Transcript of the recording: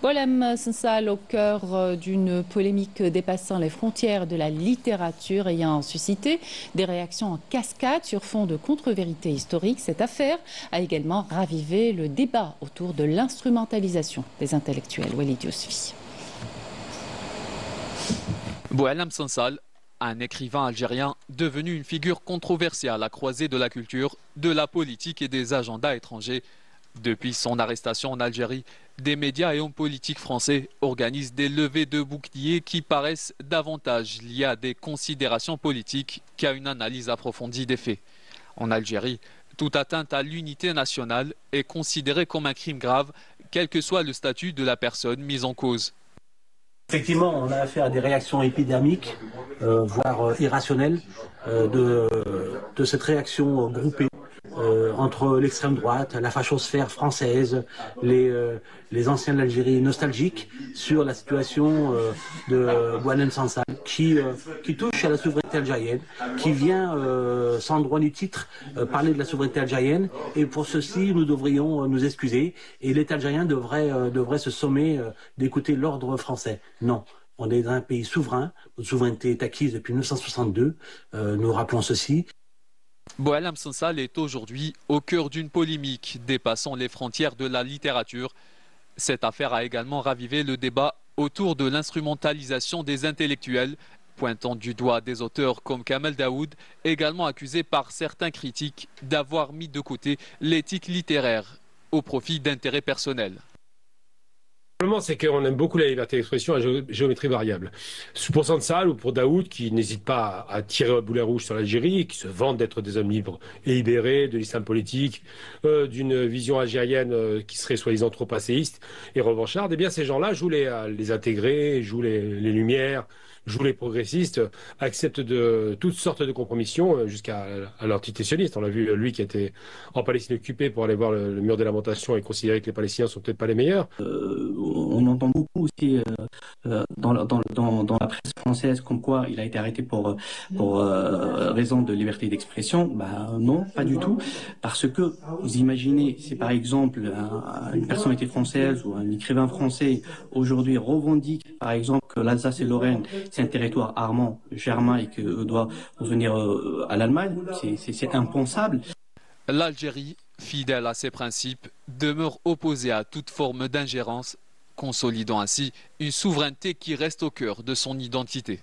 Boualem Sansal au cœur d'une polémique dépassant les frontières de la littérature ayant suscité des réactions en cascade sur fond de contre-vérité historique. Cette affaire a également ravivé le débat autour de l'instrumentalisation des intellectuels. Walid Yousfi. Boualem Sansal, un écrivain algérien devenu une figure controversée à la croisée de la culture, de la politique et des agendas étrangers. Depuis son arrestation en Algérie, des médias et hommes politiques français organisent des levées de boucliers qui paraissent davantage liées à des considérations politiques qu'à une analyse approfondie des faits. En Algérie, toute atteinte à l'unité nationale est considérée comme un crime grave, quel que soit le statut de la personne mise en cause. Effectivement, on a affaire à des réactions épidermiques, voire irrationnelles, de cette réaction groupée entre l'extrême droite, la fachosphère française, les anciens de l'Algérie nostalgiques sur la situation de Boualem Sansal qui touche à la souveraineté algérienne, qui vient sans droit ni titre parler de la souveraineté algérienne, et pour ceci nous devrions nous excuser et l'État algérien devrait se sommer d'écouter l'ordre français. Non. On est dans un pays souverain, notre souveraineté est acquise depuis 1962, nous rappelons ceci. Boualem Sansal est aujourd'hui au cœur d'une polémique dépassant les frontières de la littérature. Cette affaire a également ravivé le débat autour de l'instrumentalisation des intellectuels, pointant du doigt des auteurs comme Kamel Daoud, également accusé par certains critiques d'avoir mis de côté l'éthique littéraire au profit d'intérêts personnels. Le problème, c'est qu'on aime beaucoup la liberté d'expression à géométrie variable. Pour Sansal ou pour Daoud, qui n'hésite pas à tirer au boulet rouge sur l'Algérie, qui se vantent d'être des hommes libres et libérés, de l'islam politique, d'une vision algérienne qui serait soi-disant trop passéiste et revancharde, eh bien ces gens-là jouent les intégrés, jouent les lumières, jouent les progressistes, acceptent de toutes sortes de compromissions jusqu'à l'antitétionniste. On l'a vu, lui qui était en Palestine occupée pour aller voir le mur des lamentations et considérer que les Palestiniens sont peut-être pas les meilleurs. On entend beaucoup aussi dans la presse française comme quoi il a été arrêté pour raison de liberté d'expression. Bah, non, pas du tout. Parce que vous imaginez, si par exemple une personnalité française ou un écrivain français aujourd'hui revendique par exemple que l'Alsace et Lorraine c'est un territoire armand, germain et que doit revenir à l'Allemagne, c'est impensable. L'Algérie, fidèle à ses principes, demeure opposée à toute forme d'ingérence, consolidant ainsi une souveraineté qui reste au cœur de son identité.